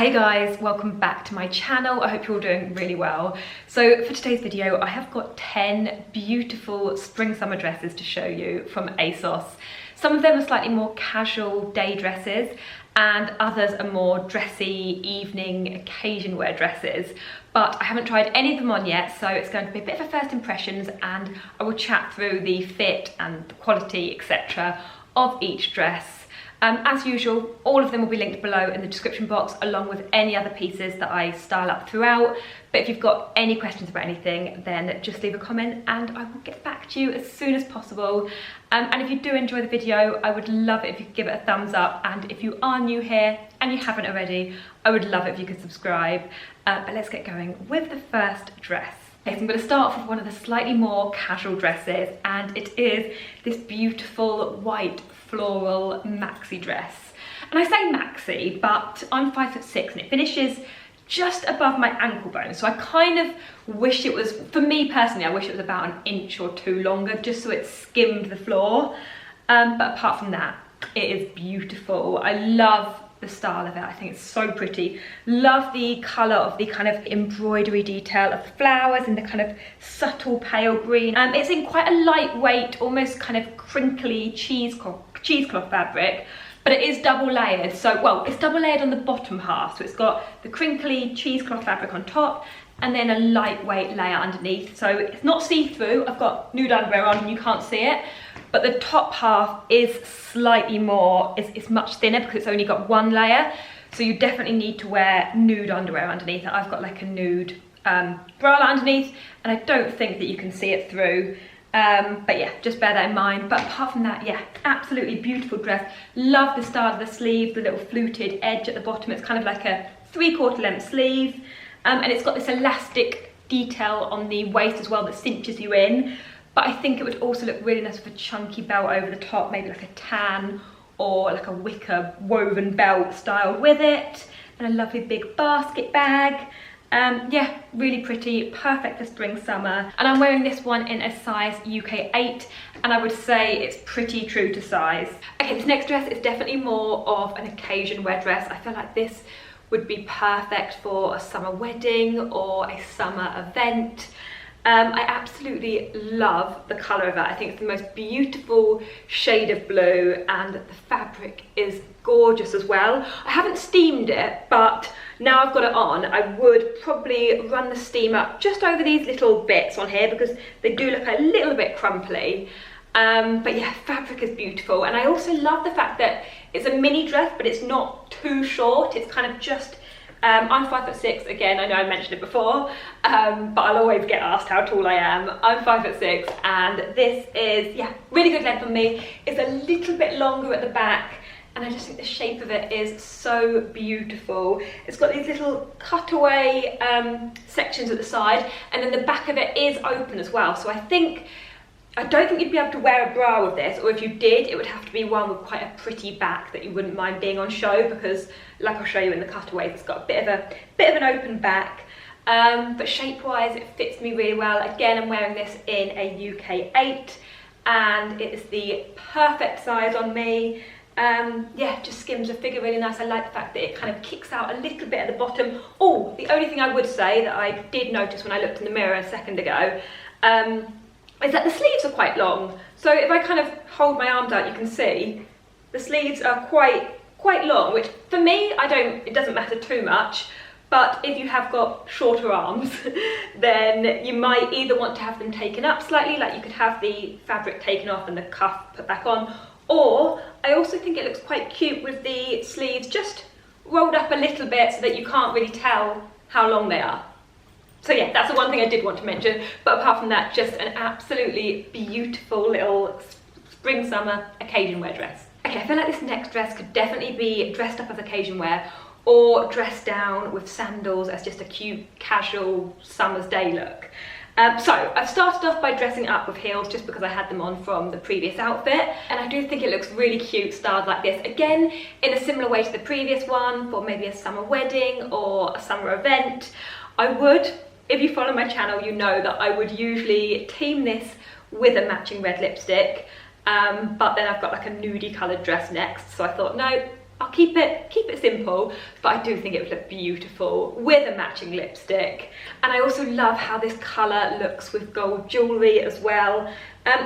Hey guys, welcome back to my channel. I hope you're all doing really well. So for today's video, I have got 10 beautiful spring summer dresses to show you from Asos. Some of them are slightly more casual day dresses and others are more dressy evening occasion wear dresses. But I haven't tried any of them on yet, so it's going to be a bit of a first impressions and I will chat through the fit and the quality, etc. of each dress. As usual, all of them will be linked below in the description box along with any other pieces that I style up throughout. But if you've got any questions about anything, then just leave a comment and I will get back to you as soon as possible. And if you do enjoy the video, I would love it if you could give it a thumbs up. And if you are new here and you haven't already, I would love it if you could subscribe. But let's get going with the first dress. Okay, so I'm going to start off with one of the slightly more casual dresses, and it is this beautiful white floral maxi dress. And I say maxi, but I'm 5'6" and it finishes just above my ankle bone. So I kind of wish it was, for me personally, I wish it was about an inch or two longer, just so it skimmed the floor. But apart from that, it is beautiful. I love the style of it. I think it's so pretty. Love the colour of the kind of embroidery detail of the flowers in the kind of subtle pale green. It's in quite a lightweight, almost kind of crinkly cheesecloth fabric, but it is double layered. So, well, it's double layered on the bottom half. So it's got the crinkly cheesecloth fabric on top and then a lightweight layer underneath. So it's not see-through. I've got nude underwear on and you can't see it. But the top half is slightly more, it's much thinner because it's only got one layer. So you definitely need to wear nude underwear underneath it. I've got like a nude bralette underneath and I don't think that you can see it through. But yeah, just bear that in mind. But apart from that, yeah, absolutely beautiful dress. Love the style of the sleeve, the little fluted edge at the bottom. It's kind of like a 3/4 length sleeve. And it's got this elastic detail on the waist as well that cinches you in. But I think it would also look really nice with a chunky belt over the top, maybe like a tan or like a wicker woven belt styled with it. And a lovely big basket bag. Yeah, really pretty, perfect for spring, summer. And I'm wearing this one in a size UK 8, and I would say it's pretty true to size. Okay, this next dress is definitely more of an occasion wear dress. I feel like this would be perfect for a summer wedding or a summer event. I absolutely love the colour of it. I think it's the most beautiful shade of blue and the fabric is gorgeous as well. I haven't steamed it, but now I've got it on, I would probably run the steam up just over these little bits on here because they do look a little bit crumply. But yeah, fabric is beautiful. And I also love the fact that it's a mini dress, but it's not too short. It's kind of just, I'm 5'6", again, I know I mentioned it before, but I'll always get asked how tall I am. I'm 5'6", and this is, yeah, really good length on me. It's a little bit longer at the back, and I just think the shape of it is so beautiful. It's got these little cutaway sections at the side, and then the back of it is open as well. So I don't think you'd be able to wear a bra with this, or if you did, it would have to be one with quite a pretty back that you wouldn't mind being on show because, like I'll show you in the cutaways, it's got a bit of an open back. But shape-wise, it fits me really well. Again, I'm wearing this in a UK 8, and it is the perfect size on me. Yeah, just skims the figure really nice. I like the fact that it kind of kicks out a little bit at the bottom. Oh, the only thing I would say that I did notice when I looked in the mirror a second ago, is that the sleeves are quite long. So if I kind of hold my arms out, you can see the sleeves are quite long, which for me, it doesn't matter too much. But if you have got shorter arms, then you might either want to have them taken up slightly, like you could have the fabric taken off and the cuff put back on, or I also think it looks quite cute with the sleeves just rolled up a little bit so that you can't really tell how long they are. So yeah, that's the one thing I did want to mention, but apart from that, just an absolutely beautiful little spring summer occasion wear dress. Okay, I feel like this next dress could definitely be dressed up as occasion wear or dressed down with sandals as just a cute casual summer's day look. So I've started off by dressing up with heels just because I had them on from the previous outfit, and I do think it looks really cute styled like this, again in a similar way to the previous one for maybe a summer wedding or a summer event. I would, if you follow my channel, you know that I would usually team this with a matching red lipstick, but then I've got like a nudie coloured dress next, so I thought no, I'll keep it simple, but I do think it would look beautiful with a matching lipstick. And I also love how this colour looks with gold jewellery as well.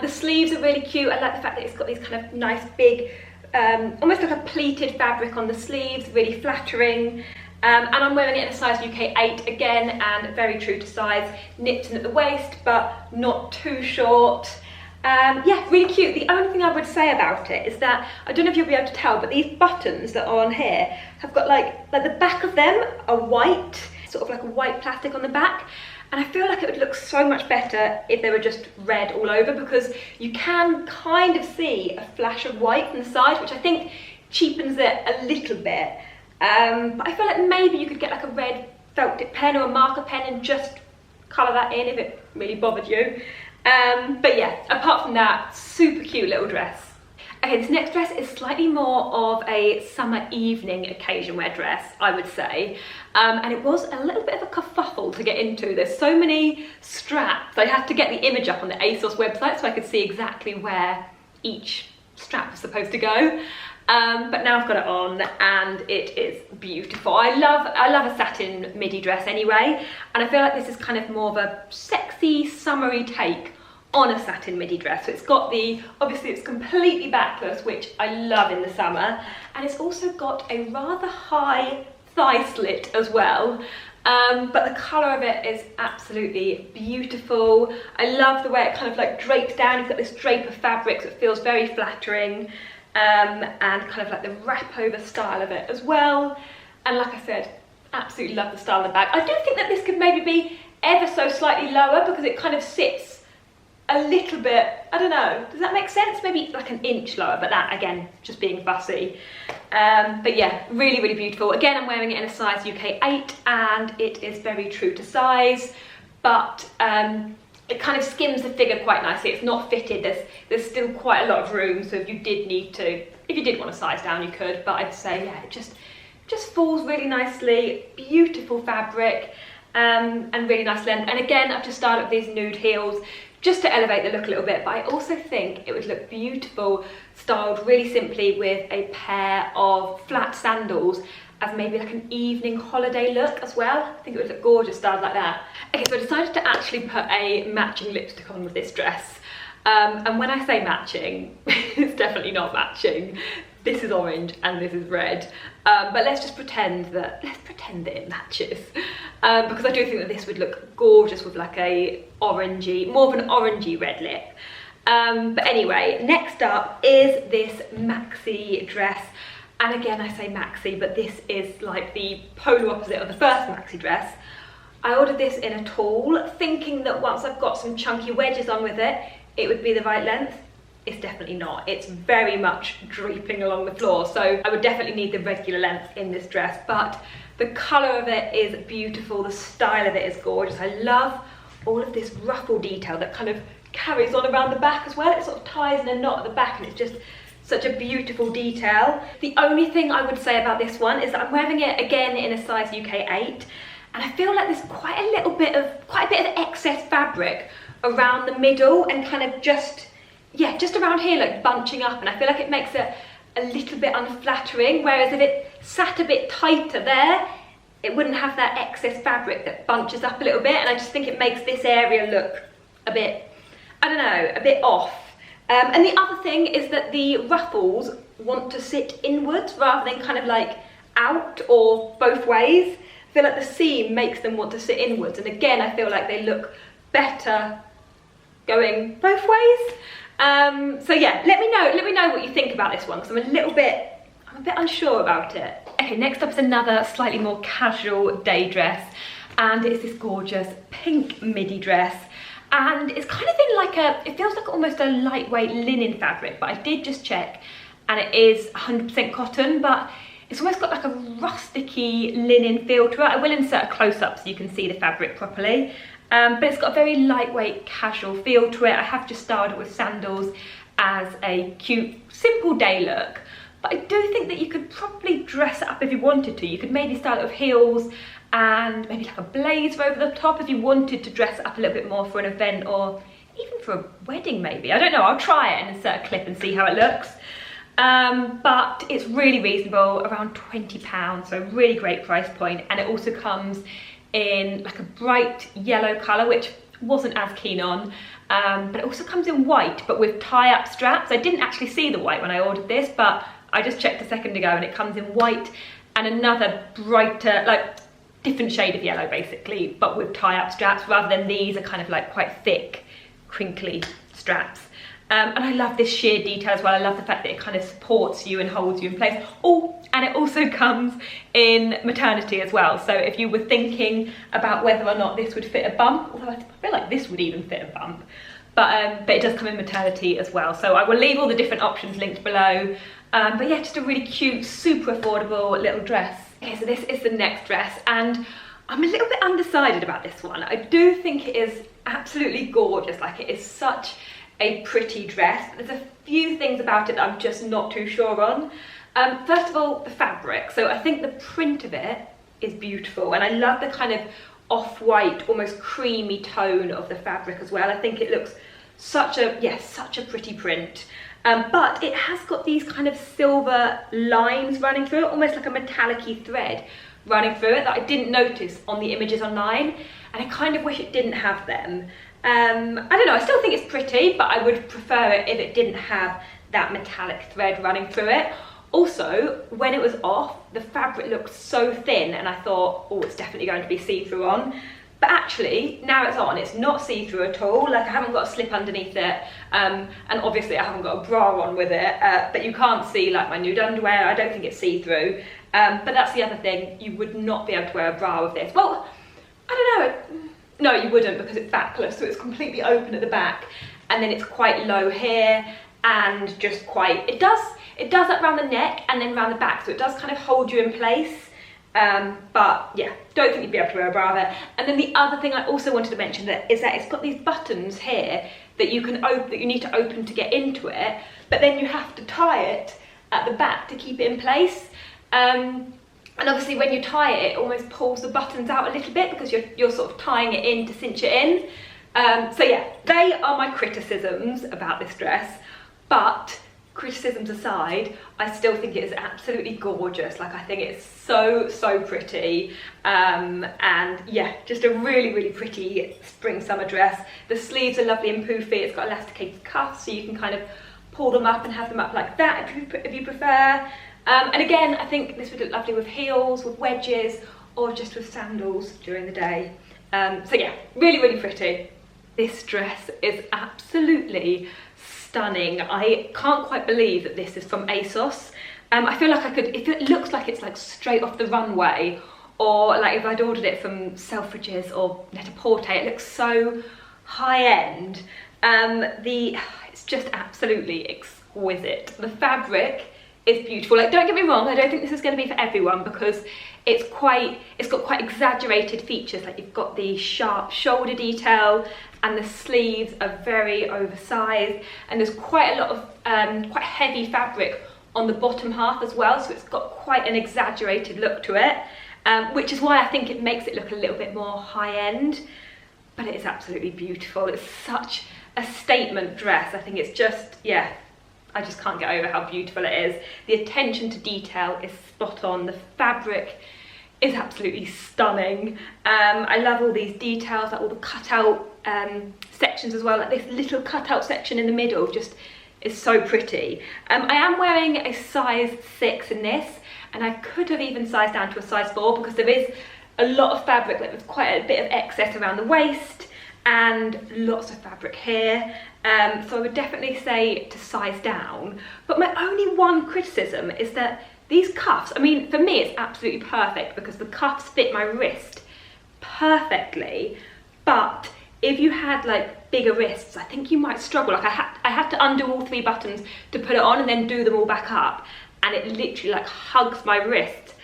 The sleeves are really cute. I like the fact that it's got these kind of nice big, almost like a pleated fabric on the sleeves, really flattering. And I'm wearing it in a size UK 8 again, and very true to size, nipped in at the waist, but not too short. Yeah, really cute. The only thing I would say about it is that, I don't know if you'll be able to tell, but these buttons that are on here have got like the back of them are white, sort of like a white plastic on the back. And I feel like it would look so much better if they were just red all over, because you can kind of see a flash of white from the side, which I think cheapens it a little bit. But I feel like maybe you could get like a red felt tip pen or a marker pen and just colour that in if it really bothered you. But yeah, apart from that, super cute little dress. Okay, this next dress is slightly more of a summer evening occasion wear dress, I would say. And it was a little bit of a kerfuffle to get into. There's so many straps. I had to get the image up on the Asos website so I could see exactly where each strap was supposed to go. But now I've got it on and it is beautiful. I love a satin midi dress anyway, and I feel like this is kind of more of a sexy, summery take on a satin midi dress. So it's got obviously it's completely backless, which I love in the summer, and it's also got a rather high thigh slit as well. But the colour of it is absolutely beautiful. I love the way it kind of like drapes down. You've got this drape of fabric that feels very flattering. And kind of like the wrap over style of it as well. And like I said, absolutely love the style of the bag. I do think that this could maybe be ever so slightly lower, because it kind of sits a little bit, I don't know, does that make sense? Maybe like an inch lower, but that again, just being fussy. But yeah, really, really beautiful. Again, I'm wearing it in a size UK 8 and it is very true to size, but it kind of skims the figure quite nicely. It's not fitted, there's still quite a lot of room, so if you did want to size down, you could, but I'd say, yeah, it just falls really nicely, beautiful fabric, and really nice length. And again, I've just started with these nude heels, just to elevate the look a little bit, but I also think it would look beautiful styled really simply with a pair of flat sandals as maybe like an evening holiday look as well. I think it would look gorgeous styled like that. Okay, so I decided to actually put a matching lipstick on with this dress. And when I say matching, it's definitely not matching. This is orange and this is red. But let's pretend that it matches. Because I do think that this would look gorgeous with like a orangey, more of an orangey red lip. But anyway, next up is this maxi dress. And again, I say maxi, but this is like the polar opposite of the first maxi dress. I ordered this in a tall, thinking that once I've got some chunky wedges on with it, it would be the right length. It's definitely not. It's very much draping along the floor, so I would definitely need the regular length in this dress, but the colour of it is beautiful, the style of it is gorgeous. I love all of this ruffle detail that kind of carries on around the back as well. It sort of ties in a knot at the back and it's just such a beautiful detail. The only thing I would say about this one is that I'm wearing it again in a size UK 8, and I feel like there's quite a bit of excess fabric around the middle and kind of just around here, like bunching up, and I feel like it makes it a little bit unflattering, whereas if it sat a bit tighter there, it wouldn't have that excess fabric that bunches up a little bit, and I just think it makes this area look a bit, I don't know, a bit off. And the other thing is that the ruffles want to sit inwards rather than kind of like out or both ways. I feel like the seam makes them want to sit inwards, and again, I feel like they look better going both ways. So yeah, let me know what you think about this one, because I'm a bit unsure about it. Okay, next up is another slightly more casual day dress, and it's this gorgeous pink midi dress. And it's kind of in like it feels like almost a lightweight linen fabric, but I did just check and it is 100% cotton, but it's almost got like a rusticy linen feel to it. I will insert a close-up so you can see the fabric properly. But it's got a very lightweight, casual feel to it. I have just styled it with sandals as a cute, simple day look. But I do think that you could probably dress it up if you wanted to. You could maybe style it with heels and maybe like a blazer over the top if you wanted to dress it up a little bit more for an event or even for a wedding maybe. I don't know, I'll try it and insert a clip and see how it looks. but it's really reasonable, around £20, so really great price point. And it also comes in like a bright yellow colour, which wasn't as keen on, but it also comes in white, but with tie-up straps. I didn't actually see the white when I ordered this, but I just checked a second ago, and it comes in white and another brighter, like different shade of yellow basically, but with tie-up straps, rather than these are kind of like quite thick, crinkly straps. And I love this sheer detail as well. I love the fact that it kind of supports you and holds you in place. Oh, and it also comes in maternity as well. So if you were thinking about whether or not this would fit a bump, although I feel like this would even fit a bump, but it does come in maternity as well. So I will leave all the different options linked below. But yeah, just a really cute, super affordable little dress. Okay, so this is the next dress, and I'm a little bit undecided about this one. I do think it is absolutely gorgeous. Like, it is such a pretty dress. There's a few things about it that I'm just not too sure on. First of all, the fabric. So I think the print of it is beautiful, and I love the kind of off-white, almost creamy tone of the fabric as well. I think it looks such a pretty print. But it has got these kind of silver lines running through it, almost like a metallic-y thread running through it that I didn't notice on the images online, and I kind of wish it didn't have them. I don't know, I still think it's pretty, but I would prefer it if it didn't have that metallic thread running through it. Also, when it was off, the fabric looked so thin, and I thought, oh, it's definitely going to be see-through on. But actually, now it's on, it's not see-through at all. Like, I haven't got a slip underneath it, and obviously I haven't got a bra on with it, but you can't see like my nude underwear. I don't think it's see-through, but that's the other thing, you would not be able to wear a bra with this. Well, I don't know, no, you wouldn't, because it's backless, so it's completely open at the back, and then it's quite low here, and just quite, it does up around the neck and then around the back, so it does kind of hold you in place. But yeah, don't think you'd be able to wear a bra there. And then the other thing I also wanted to mention is that it's got these buttons here that you can open, that you need to open to get into it, but then you have to tie it at the back to keep it in place. And obviously when you tie it, it almost pulls the buttons out a little bit because you're sort of tying it in to cinch it in. So yeah, they are my criticisms about this dress, but criticisms aside, I still think it is absolutely gorgeous. Like, I think it's so pretty, and yeah, just a really pretty spring summer dress. The sleeves are lovely and poofy. It's got elasticated cuffs, so you can kind of pull them up and have them up like that if you prefer. And again, I think this would look lovely with heels, with wedges, or just with sandals during the day. So yeah, really pretty. This dress is absolutely stunning. I can't quite believe that this is from Asos. I feel like I could, if it looks like it's like straight off the runway, or like if I'd ordered it from Selfridges or Net-a-Porter, it looks so high-end. It's just absolutely exquisite. The fabric is beautiful. Like, don't get me wrong, I don't think this is going to be for everyone, because it's got quite exaggerated features. Like, you've got the sharp shoulder detail, and the sleeves are very oversized, and there's quite a lot of quite heavy fabric on the bottom half as well, so it's got quite an exaggerated look to it, which is why I think it makes it look a little bit more high-end, but it is absolutely beautiful. It's such a statement dress. I think it's just, yeah, I just can't get over how beautiful it is. The attention to detail is spot on. The fabric is absolutely stunning. I love all these details, like all the cutout sections as well. Like this little cutout section in the middle just is so pretty. I am wearing a size 6 in this, and I could have even sized down to a size 4, because there is a lot of fabric, like there's quite a bit of excess around the waist and lots of fabric here. So I would definitely say to size down. But my only one criticism is that these cuffs, I mean, for me it's absolutely perfect because the cuffs fit my wrist perfectly, but if you had like bigger wrists, I think you might struggle. Like I had to undo all 3 buttons to put it on and then do them all back up, and it literally like hugs my wrist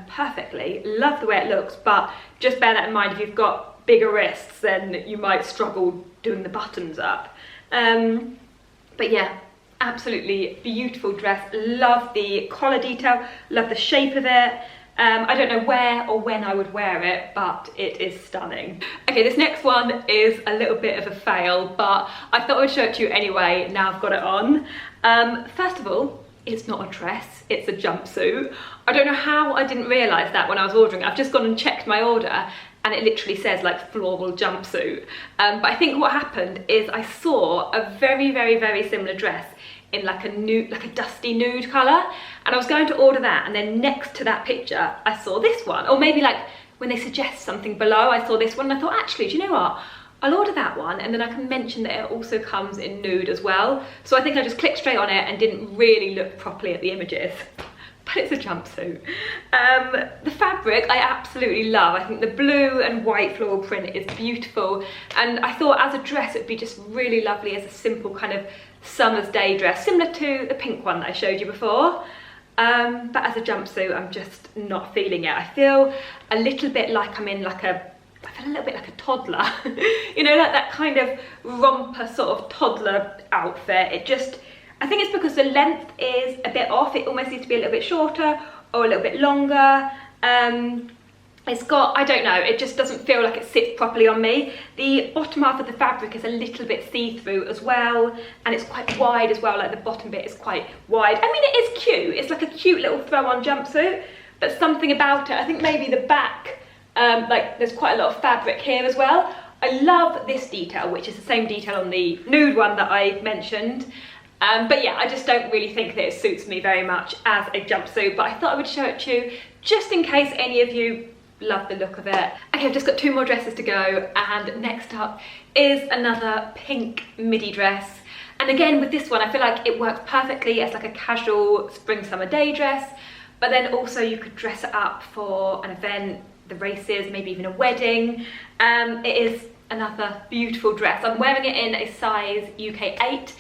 perfectly. Love the way it looks, but just bear that in mind. If you've got bigger wrists, then you might struggle doing the buttons up. But yeah, absolutely beautiful dress. Love the collar detail, love the shape of it. I don't know where or when I would wear it, but it is stunning. Okay, this next one is a little bit of a fail, but I thought I'd show it to you anyway, now I've got it on. First of all, it's not a dress, it's a jumpsuit. I don't know how I didn't realise that when I was ordering. I've just gone and checked my order and it literally says like floral jumpsuit. But I think what happened is I saw a very, very, very similar dress in like a nude, like a dusty nude colour, and I was going to order that, and then next to that picture I saw this one, or maybe like when they suggest something below I saw this one and I thought, actually, do you know what, I'll order that one and then I can mention that it also comes in nude as well. So I think I just clicked straight on it and didn't really look properly at the images. But it's a jumpsuit. The fabric I absolutely love. I think the blue and white floral print is beautiful, and I thought as a dress it'd be just really lovely as a simple kind of summer's day dress, similar to the pink one that I showed you before. But as a jumpsuit I'm just not feeling it. I feel a little bit like I'm in like a, I feel a little bit like a toddler. You know, like that kind of romper sort of toddler outfit. It just, I think it's because the length is a bit off. It almost needs to be a little bit shorter or a little bit longer. It's got, I don't know, it just doesn't feel like it sits properly on me. The bottom half of the fabric is a little bit see-through as well, and it's quite wide as well, like the bottom bit is quite wide. I mean, it is cute, it's like a cute little throw-on jumpsuit, but something about it, I think maybe the back, like there's quite a lot of fabric here as well. I love this detail, which is the same detail on the nude one that I mentioned. But yeah, I just don't really think that it suits me very much as a jumpsuit, but I thought I would show it to you just in case any of you love the look of it. Okay, I've just got 2 more dresses to go, and next up is another pink midi dress. And again, with this one, I feel like it works perfectly as like a casual spring summer day dress, but then also you could dress it up for an event, the races, maybe even a wedding. It is another beautiful dress. I'm wearing it in a size UK 8,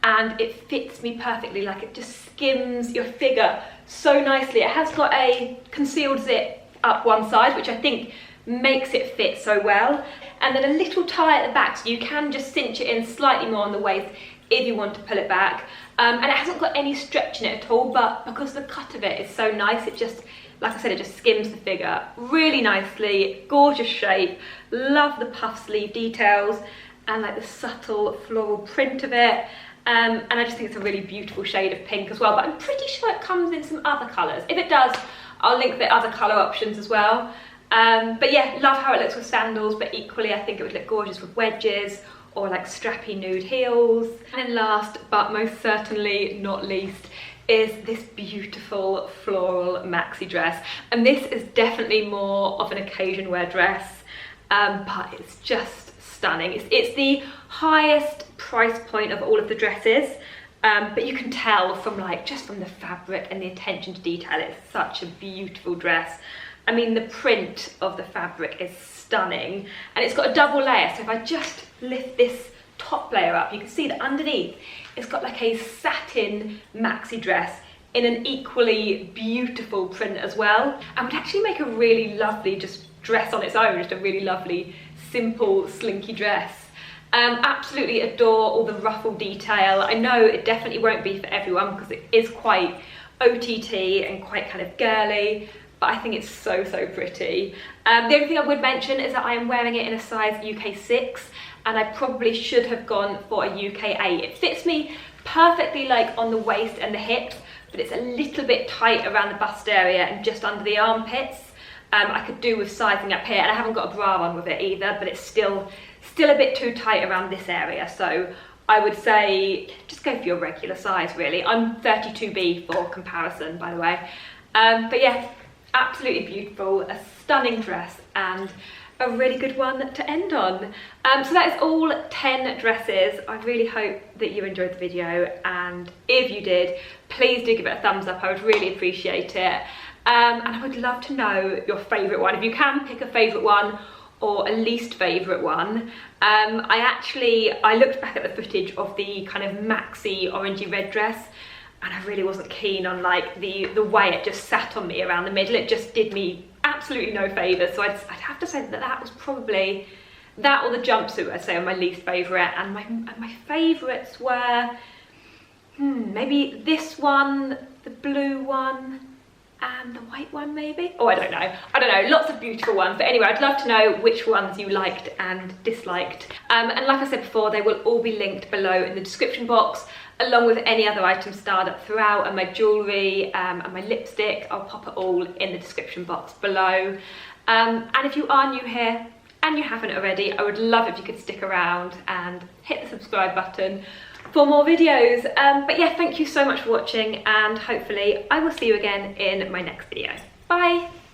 and it fits me perfectly. Like, it just skims your figure so nicely. It has got a concealed zip up one side, which I think makes it fit so well, and then a little tie at the back, so you can just cinch it in slightly more on the waist if you want to pull it back. And it hasn't got any stretch in it at all, but because the cut of it is so nice, it just, like I said, it just skims the figure really nicely. Gorgeous shape, love the puff sleeve details and like the subtle floral print of it. And I just think it's a really beautiful shade of pink as well, but I'm pretty sure it comes in some other colours. If it does, I'll link the other colour options as well. But yeah, love how it looks with sandals, but equally I think it would look gorgeous with wedges or like strappy nude heels. And then last but most certainly not least is this beautiful floral maxi dress. And this is definitely more of an occasion wear dress, but it's just stunning. It's the highest price point of all of the dresses. But you can tell from like, just from the fabric and the attention to detail, it's such a beautiful dress. I mean, the print of the fabric is stunning, and it's got a double layer. So if I just lift this top layer up, you can see that underneath it's got like a satin maxi dress in an equally beautiful print as well, and would actually make a really lovely just dress on its own, just a really lovely, simple, slinky dress. Absolutely adore all the ruffle detail. I know it definitely won't be for everyone because it is quite OTT and quite kind of girly, but I think it's so, so pretty. The only thing I would mention is that I am wearing it in a size UK 6, and I probably should have gone for a UK 8. It fits me perfectly like on the waist and the hips, but it's a little bit tight around the bust area and just under the armpits. I could do with sizing up here, and I haven't got a bra on with it either, but it's still a bit too tight around this area, so I would say just go for your regular size really. I'm 32B for comparison, by the way. But yeah, absolutely beautiful, a stunning dress and a really good one to end on. So that is all 10 dresses. I really hope that you enjoyed the video, and if you did, please do give it a thumbs up. I would really appreciate it. And I would love to know your favourite one. If you can pick a favourite one or a least favourite one. I looked back at the footage of the kind of maxi orangey red dress, and I really wasn't keen on like the way it just sat on me around the middle. It just did me absolutely no favours, so I'd have to say that that was probably that, or the jumpsuit I'd say are my least favourite, and my favourites were maybe this one, the blue one, and the white one maybe? Oh, I don't know, lots of beautiful ones, but anyway, I'd love to know which ones you liked and disliked. And like I said before, they will all be linked below in the description box. along with any other items styled up throughout, and my jewellery and my lipstick. I'll pop it all in the description box below. And if you are new here and you haven't already, I would love if you could stick around and hit the subscribe button for more videos. But yeah, thank you so much for watching, and hopefully I will see you again in my next video. Bye!